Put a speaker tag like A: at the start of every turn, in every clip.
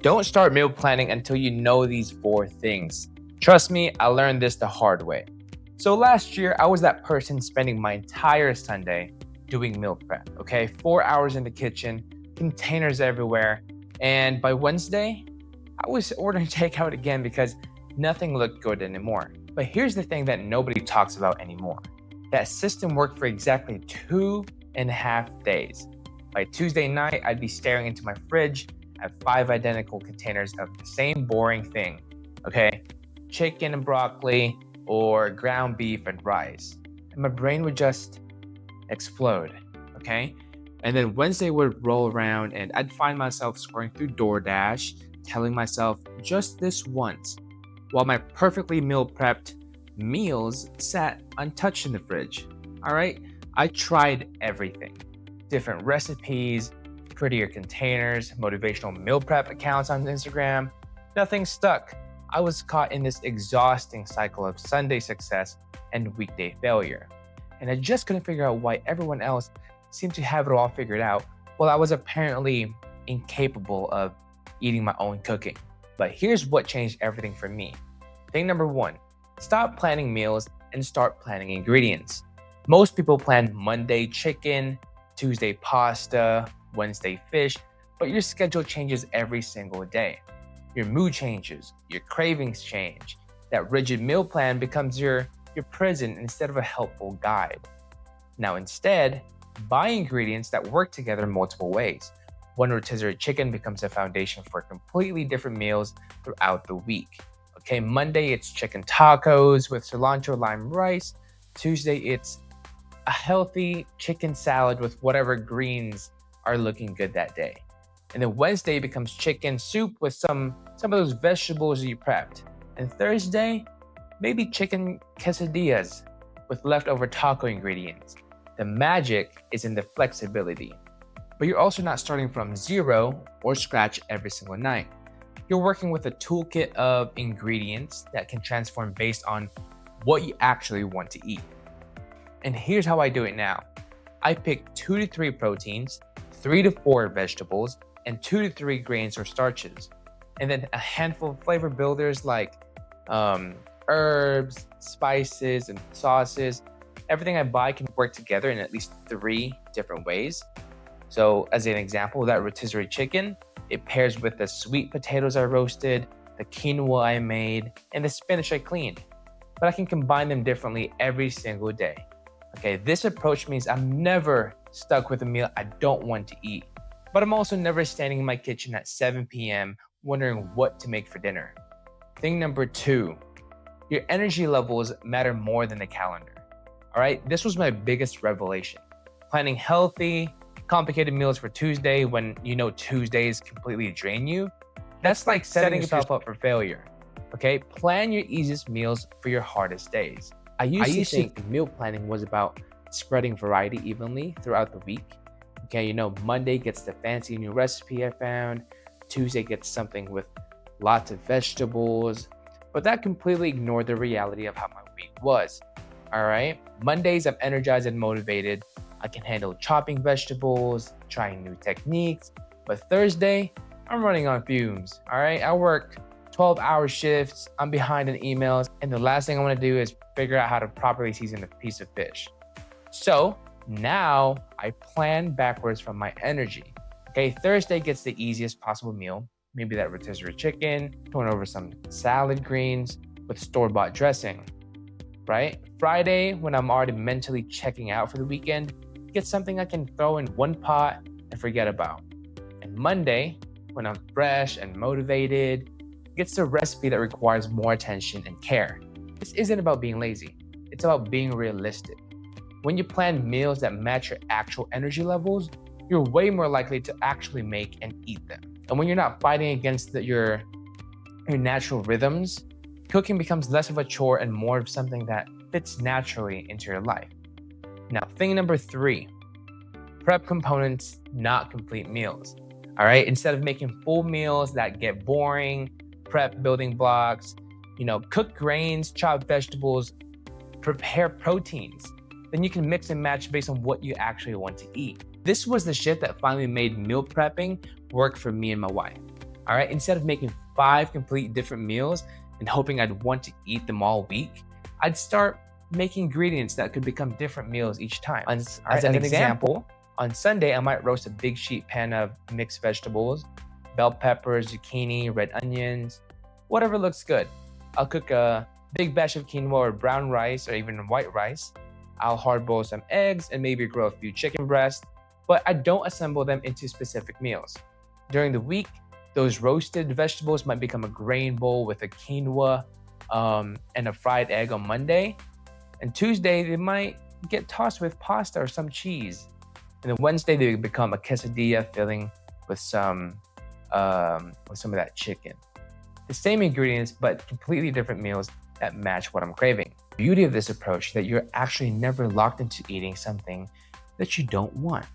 A: Don't start meal planning until you know these 4 things. Trust me, I learned this the hard way. So last year, I was that person spending my entire Sunday doing meal prep, okay? 4 hours in the kitchen, containers everywhere, and by Wednesday, I was ordering takeout again because nothing looked good anymore. But here's the thing that nobody talks about anymore. That system worked for exactly 2.5 days. By Tuesday night, I'd be staring into my fridge at 5 identical containers of the same boring thing, okay? Chicken and broccoli or ground beef and rice. And my brain would just explode, okay? And then Wednesday would roll around and I'd find myself scrolling through DoorDash, telling myself just this once, while my perfectly meal prepped meals sat untouched in the fridge. All right, I tried everything. Different recipes, prettier containers, motivational meal prep accounts on Instagram. Nothing stuck. I was caught in this exhausting cycle of Sunday success and weekday failure. And I just couldn't figure out why everyone else seemed to have it all figured out, while I was apparently incapable of eating my own cooking. But here's what changed everything for me. Thing number 1, stop planning meals and start planning ingredients. Most people plan Monday chicken, Tuesday pasta, Wednesday fish, but your schedule changes every single day. Your mood changes, your cravings change. That rigid meal plan becomes your prison instead of a helpful guide. Now instead, buy ingredients that work together in multiple ways. One rotisserie chicken becomes a foundation for completely different meals throughout the week. Okay, Monday it's chicken tacos with cilantro lime rice. Tuesday it's a healthy chicken salad with whatever greens are looking good that day. And then Wednesday becomes chicken soup with some of those vegetables you prepped. And Thursday, maybe chicken quesadillas with leftover taco ingredients. The magic is in the flexibility. But you're also not starting from zero or scratch every single night. You're working with a toolkit of ingredients that can transform based on what you actually want to eat. And here's how I do it now. I pick 2 to 3 proteins, 3 to 4 vegetables, and 2 to 3 grains or starches. And then a handful of flavor builders like herbs, spices, and sauces. Everything I buy can work together in at least 3 different ways. So as an example, that rotisserie chicken, it pairs with the sweet potatoes I roasted, the quinoa I made, and the spinach I cleaned. But I can combine them differently every single day. Okay, this approach means I'm never stuck with a meal I don't want to eat, but I'm also never standing in my kitchen at 7 p.m. wondering what to make for dinner. Thing number 2, your energy levels matter more than the calendar. All right, this was my biggest revelation. Planning healthy, complicated meals for Tuesday when you know Tuesdays completely drain you, that's like setting yourself up for failure. Okay, plan your easiest meals for your hardest days. I used to think meal planning was about spreading variety evenly throughout the week. Okay, you know, Monday gets the fancy new recipe I found, Tuesday gets something with lots of vegetables, but that completely ignored the reality of how my week was. All right, Mondays I'm energized and motivated. I can handle chopping vegetables, trying new techniques, but Thursday, I'm running on fumes. All right, I work 12-hour shifts, I'm behind in emails, and the last thing I want to do is figure out how to properly season a piece of fish. So now I plan backwards from my energy. Okay, Thursday gets the easiest possible meal, maybe that rotisserie chicken, throwing over some salad greens with store-bought dressing, right? Friday, when I'm already mentally checking out for the weekend, get something I can throw in one pot and forget about. And Monday, when I'm fresh and motivated, gets the recipe that requires more attention and care. This isn't about being lazy. It's about being realistic. When you plan meals that match your actual energy levels, you're way more likely to actually make and eat them. And when you're not fighting against your natural rhythms, cooking becomes less of a chore and more of something that fits naturally into your life. Now, thing number 3, prep components, not complete meals. All right, instead of making full meals that get boring, prep building blocks, cook grains, chop vegetables, prepare proteins. Then you can mix and match based on what you actually want to eat. This was the shift that finally made meal prepping work for me and my wife. All right, instead of making 5 complete different meals and hoping I'd want to eat them all week, I'd start making ingredients that could become different meals each time. As an example, on Sunday, I might roast a big sheet pan of mixed vegetables, bell peppers, zucchini, red onions, whatever looks good. I'll cook a big batch of quinoa or brown rice or even white rice. I'll hard boil some eggs and maybe grill a few chicken breasts, but I don't assemble them into specific meals. During the week, those roasted vegetables might become a grain bowl with a quinoa and a fried egg on Monday. And Tuesday, they might get tossed with pasta or some cheese. And then Wednesday, they become a quesadilla filling with some of that chicken. The same ingredients, but completely different meals that match what I'm craving. The beauty of this approach is that you're actually never locked into eating something that you don't want.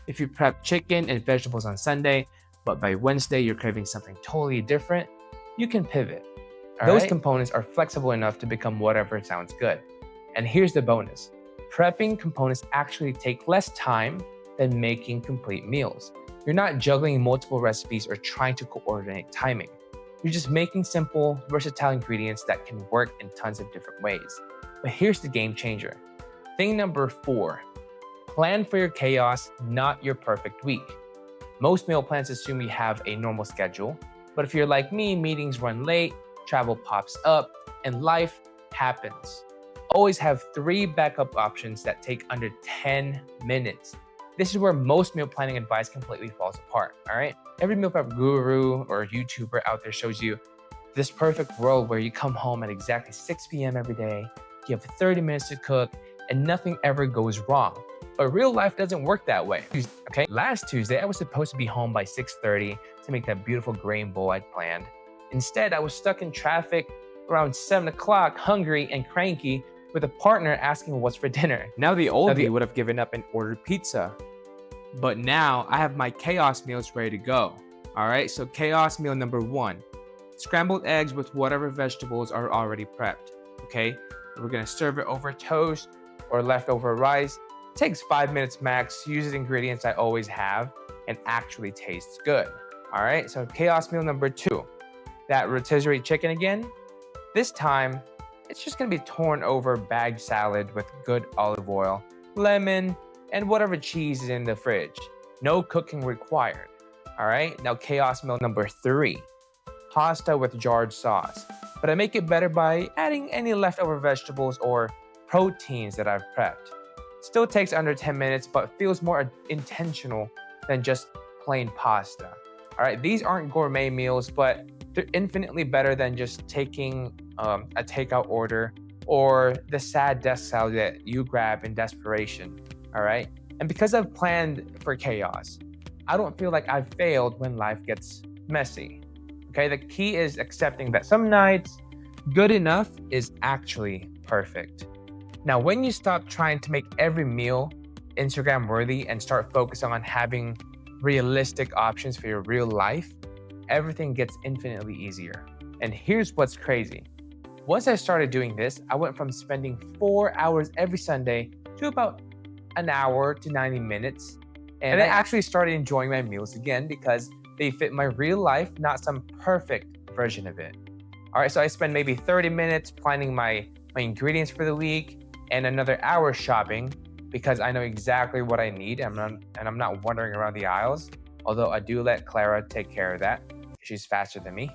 A: If you prep chicken and vegetables on Sunday, but by Wednesday you're craving something totally different, you can pivot. Those components are flexible enough to become whatever sounds good. And here's the bonus. Prepping components actually take less time than making complete meals. You're not juggling multiple recipes or trying to coordinate timing. You're just making simple, versatile ingredients that can work in tons of different ways. But here's the game changer. Thing number 4, plan for your chaos, not your perfect week. Most meal plans assume you have a normal schedule, but if you're like me, meetings run late, travel pops up, and life happens. Always have 3 backup options that take under 10 minutes. This is where most meal planning advice completely falls apart, all right? Every meal prep guru or YouTuber out there shows you this perfect world where you come home at exactly 6 p.m. every day, you have 30 minutes to cook, and nothing ever goes wrong. But real life doesn't work that way, okay? Last Tuesday, I was supposed to be home by 6:30 to make that beautiful grain bowl I'd planned. Instead, I was stuck in traffic around 7 o'clock, hungry and cranky, with a partner asking what's for dinner. Now the old me would have given up and ordered pizza. But now I have my chaos meals ready to go. All right, so chaos meal number 1, scrambled eggs with whatever vegetables are already prepped, okay? We're gonna serve it over toast or leftover rice. It takes 5 minutes max, uses ingredients I always have, and actually tastes good. All right, so chaos meal number 2, that rotisserie chicken again. This time, it's just gonna be torn over bagged salad with good olive oil, lemon, and whatever cheese is in the fridge. No cooking required. All right, now chaos meal number 3, pasta with jarred sauce. But I make it better by adding any leftover vegetables or proteins that I've prepped. Still takes under 10 minutes, but feels more intentional than just plain pasta. All right, these aren't gourmet meals, but they're infinitely better than just taking a takeout order or the sad desk salad that you grab in desperation. All right, and because I've planned for chaos, I don't feel like I've failed when life gets messy. Okay, the key is accepting that some nights good enough is actually perfect. Now, when you stop trying to make every meal Instagram worthy and start focusing on having realistic options for your real life, everything gets infinitely easier. And here's what's crazy. Once I started doing this, I went from spending 4 hours every Sunday to about an hour to 90 minutes. And I actually started enjoying my meals again because they fit my real life, not some perfect version of it. All right, so I spend maybe 30 minutes planning my ingredients for the week and another hour shopping because I know exactly what I need and I'm not wandering around the aisles, although I do let Clara take care of that. She's faster than me.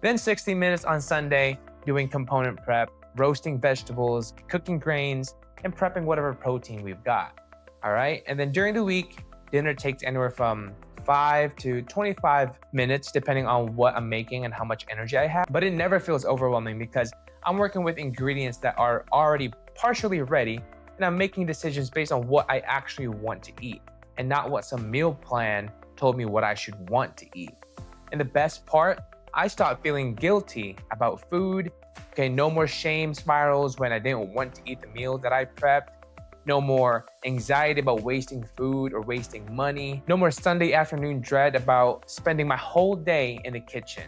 A: Then 60 minutes on Sunday doing component prep, roasting vegetables, cooking grains, and prepping whatever protein we've got. All right, and then during the week, dinner takes anywhere from 5 to 25 minutes, depending on what I'm making and how much energy I have. But it never feels overwhelming because I'm working with ingredients that are already partially ready, and I'm making decisions based on what I actually want to eat and not what some meal plan told me what I should want to eat. And the best part, I stopped feeling guilty about food. Okay, no more shame spirals when I didn't want to eat the meal that I prepped. No more anxiety about wasting food or wasting money. No more Sunday afternoon dread about spending my whole day in the kitchen.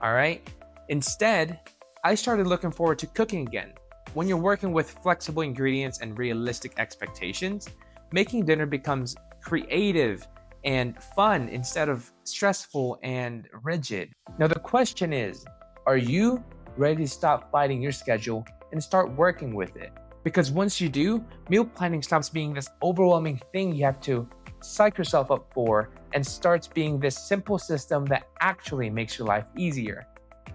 A: All right? Instead, I started looking forward to cooking again. When you're working with flexible ingredients and realistic expectations, making dinner becomes creative and fun instead of stressful and rigid. Now, the question is, are you ready to stop fighting your schedule and start working with it? Because once you do, meal planning stops being this overwhelming thing you have to psych yourself up for and starts being this simple system that actually makes your life easier.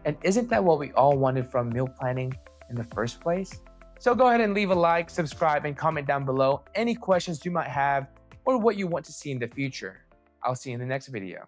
A: And isn't that what we all wanted from meal planning in the first place? So go ahead and leave a like, subscribe, and comment down below any questions you might have or what you want to see in the future. I'll see you in the next video.